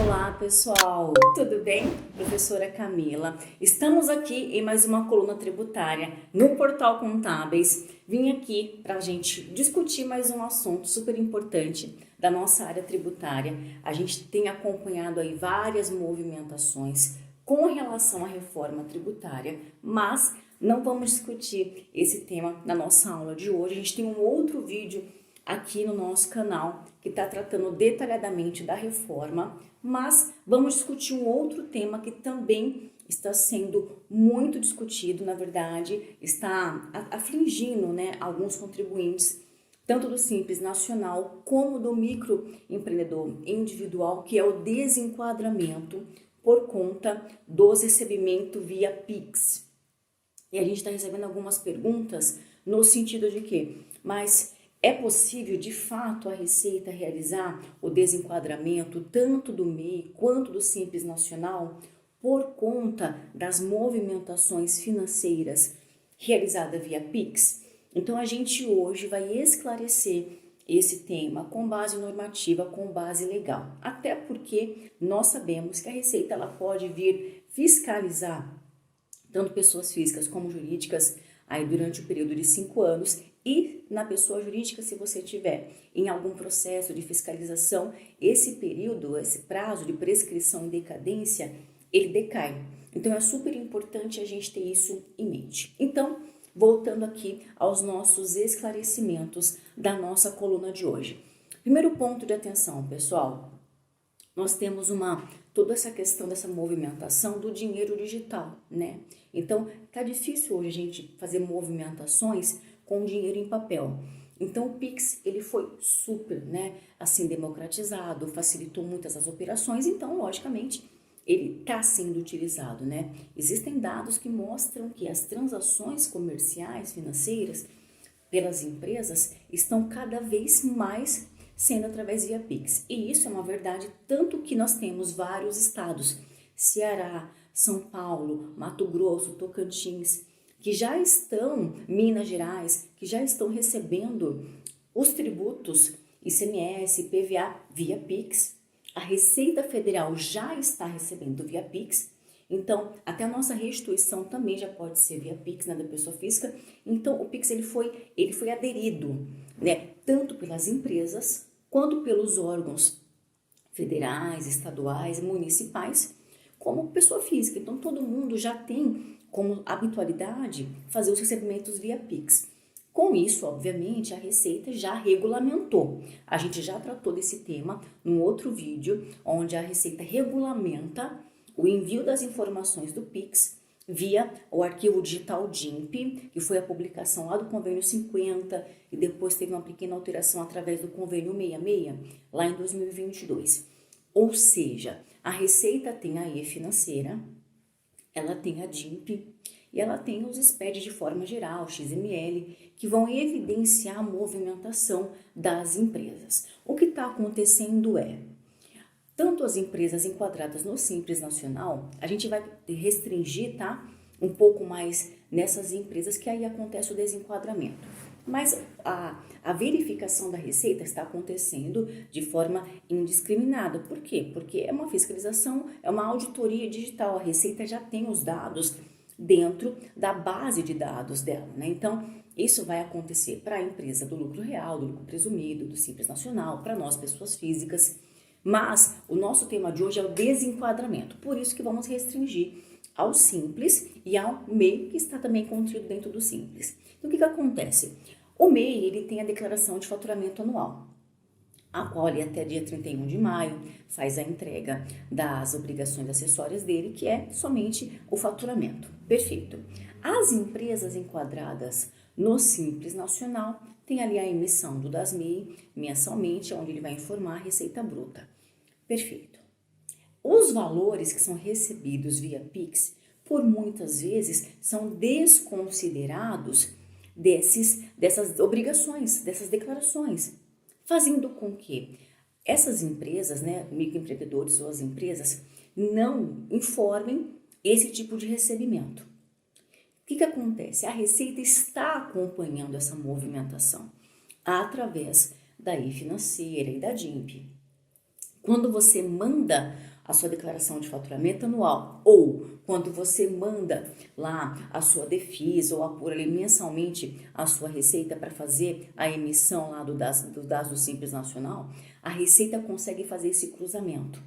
Olá pessoal, tudo bem? Professora Camila. Estamos aqui em mais uma coluna tributária no Portal Contábeis. Vim aqui para a gente discutir mais um assunto super importante da nossa área tributária. A gente tem acompanhado aí várias movimentações com relação à reforma tributária, mas não vamos discutir esse tema na nossa aula de hoje. A gente tem um outro vídeo aqui no nosso canal que está tratando detalhadamente da reforma, mas vamos discutir um outro tema que também está sendo muito discutido, na verdade, está afligindo, né, alguns contribuintes, tanto do Simples Nacional como do microempreendedor individual, que é o desenquadramento por conta dos recebimentos via Pix. E a gente está recebendo algumas perguntas no sentido de que, mas é possível, de fato, a Receita realizar o desenquadramento tanto do MEI quanto do Simples Nacional por conta das movimentações financeiras realizadas via Pix? Então, a gente hoje vai esclarecer esse tema com base normativa, com base legal. Até porque nós sabemos que a Receita ela pode vir fiscalizar tanto pessoas físicas como jurídicas aí durante o período de 5 anos. E na pessoa jurídica, se você tiver em algum processo de fiscalização, esse período, esse prazo de prescrição e decadência, ele decai. Então, é super importante a gente ter isso em mente. Então, voltando aqui aos nossos esclarecimentos da nossa coluna de hoje. Primeiro ponto de atenção, pessoal, nós temos toda essa questão dessa movimentação do dinheiro digital, né? Então, tá difícil hoje a gente fazer movimentações com dinheiro em papel. Então, o Pix, ele foi super, né, assim, democratizado, facilitou muitas as operações, então, logicamente, ele está sendo utilizado, né? Existem dados que mostram que as transações comerciais, financeiras, pelas empresas, estão cada vez mais sendo através via Pix. E isso é uma verdade, tanto que nós temos vários estados, Ceará, São Paulo, Mato Grosso, Tocantins, que já estão, Minas Gerais, que já estão recebendo os tributos ICMS, PVA via Pix. A Receita Federal já está recebendo via Pix. Então, até a nossa restituição também já pode ser via Pix, né, da pessoa física. Então, o Pix ele foi aderido, né, tanto pelas empresas quanto pelos órgãos federais, estaduais, municipais, como pessoa física. Então, todo mundo já tem como habitualidade fazer os recebimentos via Pix. Com isso, obviamente, a Receita já regulamentou. A gente já tratou desse tema num outro vídeo, onde a Receita regulamenta o envio das informações do Pix via o arquivo digital DIMP, que foi a publicação lá do convênio 50 e depois teve uma pequena alteração através do convênio 66, lá em 2022. Ou seja, a Receita tem a e-financeira, ela tem a DIMP e ela tem os SPED de forma geral, XML, que vão evidenciar a movimentação das empresas. O que está acontecendo tanto as empresas enquadradas no Simples Nacional, a gente vai restringir, tá? Um pouco mais nessas empresas que aí acontece o desenquadramento. Mas a verificação da Receita está acontecendo de forma indiscriminada. Por quê? Porque é uma fiscalização, é uma auditoria digital. A Receita já tem os dados dentro da base de dados dela, né? Então, isso vai acontecer para a empresa do lucro real, do lucro presumido, do Simples Nacional, para nós, pessoas físicas. Mas o nosso tema de hoje é o desenquadramento. Por isso que vamos restringir ao Simples e ao MEI, que está também contido dentro do Simples. Então, o que acontece? O MEI, ele tem a declaração de faturamento anual, a qual ele até dia 31 de maio faz a entrega das obrigações acessórias dele, que é somente o faturamento. Perfeito. As empresas enquadradas no Simples Nacional têm ali a emissão do DAS-MEI mensalmente, onde ele vai informar a receita bruta. Perfeito. Os valores que são recebidos via Pix, por muitas vezes, são desconsiderados dessas obrigações, dessas declarações, fazendo com que essas empresas, né, microempreendedores ou as empresas, não informem esse tipo de recebimento. O que acontece? A Receita está acompanhando essa movimentação através da e-financeira e da DIMP. Quando você manda a sua declaração de faturamento anual ou quando você manda lá a sua DEFIS ou apura ali mensalmente a sua receita para fazer a emissão lá dos dados do Simples Nacional, a Receita consegue fazer esse cruzamento.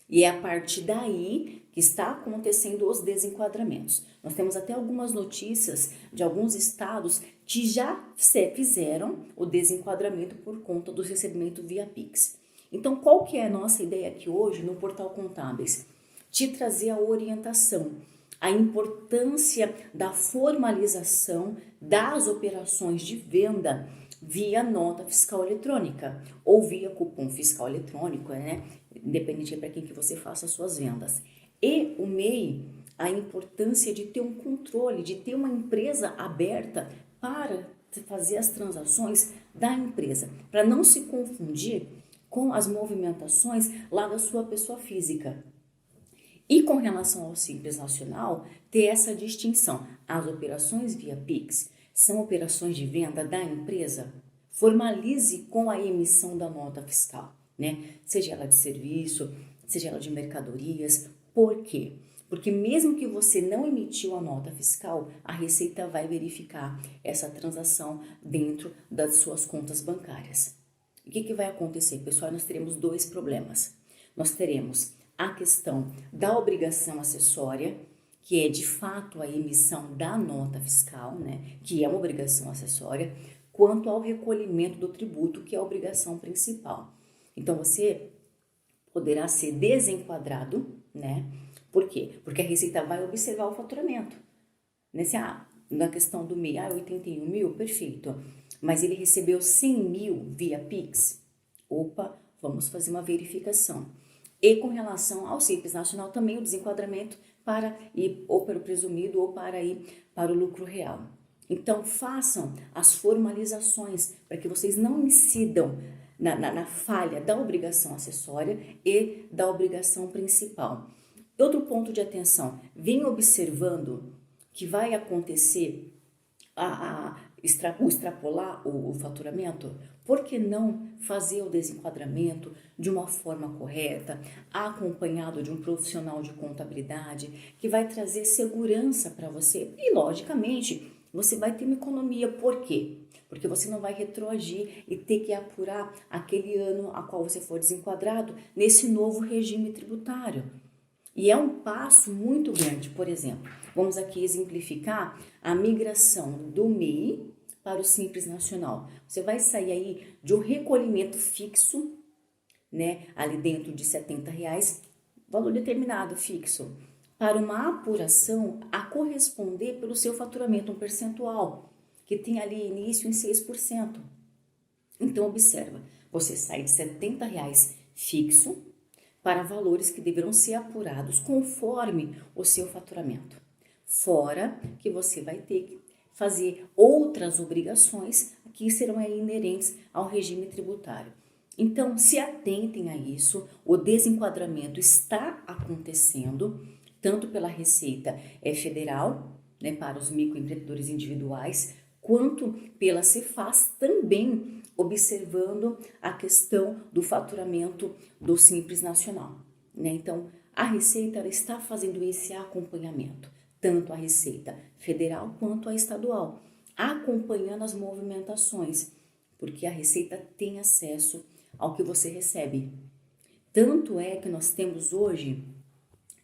E é a partir daí que está acontecendo os desenquadramentos. Nós temos até algumas notícias de alguns estados que já fizeram o desenquadramento por conta do recebimento via Pix. Então, qual que é a nossa ideia aqui hoje no Portal Contábeis? Te trazer a orientação, a importância da formalização das operações de venda via nota fiscal eletrônica ou via cupom fiscal eletrônico, né? Independente para quem que você faça as suas vendas. E o MEI, a importância de ter um controle, de ter uma empresa aberta para fazer as transações da empresa, para não se confundir com as movimentações lá da sua pessoa física. E com relação ao Simples Nacional, ter essa distinção. As operações via Pix são operações de venda da empresa. Formalize com a emissão da nota fiscal, né? Seja ela de serviço, seja ela de mercadorias. Por quê? Porque mesmo que você não emitiu a nota fiscal, a Receita vai verificar essa transação dentro das suas contas bancárias. O que vai acontecer, pessoal? Nós teremos dois problemas. Nós teremos a questão da obrigação acessória, que é de fato a emissão da nota fiscal, né? Que é uma obrigação acessória, quanto ao recolhimento do tributo, que é a obrigação principal. Então, você poderá ser desenquadrado, né? Por quê? Porque a Receita vai observar o faturamento. Na questão do MEI, 81 mil, perfeito. Mas ele recebeu 100 mil via Pix. Opa, vamos fazer uma verificação. E com relação ao Simples Nacional, também o desenquadramento para ir ou para o presumido ou para ir para o lucro real. Então, façam as formalizações para que vocês não incidam na falha da obrigação acessória e da obrigação principal. Outro ponto de atenção, venha observando que vai acontecer extrapolar o faturamento. Por que não fazer o desenquadramento de uma forma correta, acompanhado de um profissional de contabilidade que vai trazer segurança para você? E, logicamente, você vai ter uma economia. Por quê? Porque você não vai retroagir e ter que apurar aquele ano a qual você for desenquadrado nesse novo regime tributário. E é um passo muito grande. Por exemplo, vamos aqui exemplificar a migração do MEI para o Simples Nacional. Você vai sair aí de um recolhimento fixo, né, ali dentro de R$70, valor determinado fixo, para uma apuração a corresponder pelo seu faturamento, um percentual, que tem ali início em 6%. Então, observa, você sai de R$70 fixo para valores que deverão ser apurados conforme o seu faturamento. Fora que você vai ter que fazer outras obrigações que serão aí inerentes ao regime tributário. Então, se atentem a isso, o desenquadramento está acontecendo, tanto pela Receita Federal, né, para os microempreendedores individuais, quanto pela Cefaz também, observando a questão do faturamento do Simples Nacional, né? Então, a Receita ela está fazendo esse acompanhamento, tanto a Receita Federal quanto a estadual, acompanhando as movimentações, porque a Receita tem acesso ao que você recebe. Tanto é que nós temos hoje,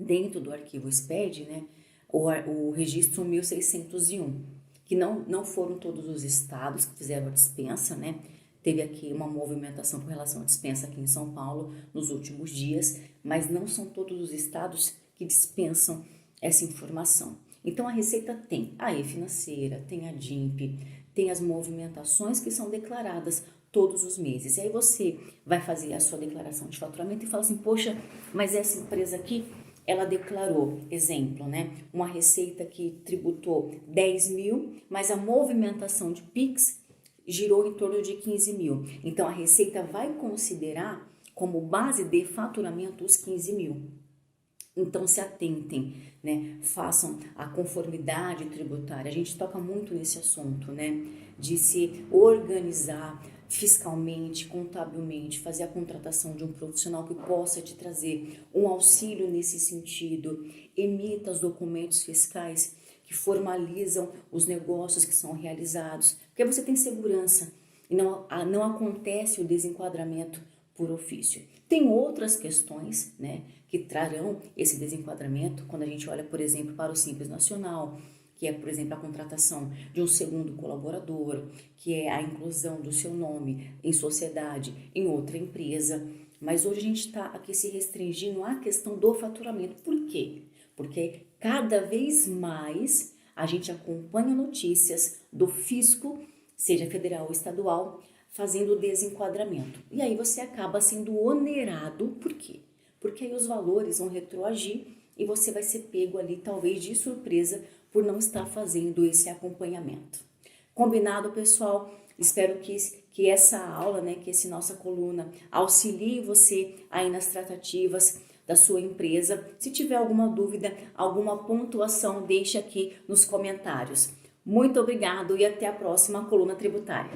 dentro do arquivo SPED, né, o registro 1601, que não foram todos os estados que fizeram a dispensa, né? Teve aqui uma movimentação com relação à dispensa aqui em São Paulo nos últimos dias, mas não são todos os estados que dispensam essa informação. Então, a Receita tem a e-financeira, tem a DIMP, tem as movimentações que são declaradas todos os meses. E aí você vai fazer a sua declaração de faturamento e fala assim, poxa, mas essa empresa aqui, ela declarou, exemplo, né, uma receita que tributou 10 mil, mas a movimentação de Pix girou em torno de 15 mil. Então, a Receita vai considerar como base de faturamento os 15 mil. Então se atentem, né? Façam a conformidade tributária. A gente toca muito nesse assunto, né? De se organizar fiscalmente, contabilmente, fazer a contratação de um profissional que possa te trazer um auxílio nesse sentido. Emita os documentos fiscais que formalizam os negócios que são realizados, porque você tem segurança e não acontece o desenquadramento por ofício. Tem outras questões, né, que trarão esse desenquadramento quando a gente olha, por exemplo, para o Simples Nacional, que é, por exemplo, a contratação de um segundo colaborador, que é a inclusão do seu nome em sociedade em outra empresa. Mas hoje a gente está aqui se restringindo à questão do faturamento. Por quê? Porque cada vez mais a gente acompanha notícias do fisco, seja federal ou estadual, fazendo o desenquadramento. E aí você acaba sendo onerado, por quê? Porque aí os valores vão retroagir e você vai ser pego ali, talvez de surpresa, por não estar fazendo esse acompanhamento. Combinado, pessoal? Espero que essa aula, né, que essa nossa coluna auxilie você aí nas tratativas da sua empresa. Se tiver alguma dúvida, alguma pontuação, deixe aqui nos comentários. Muito obrigado e até a próxima coluna tributária.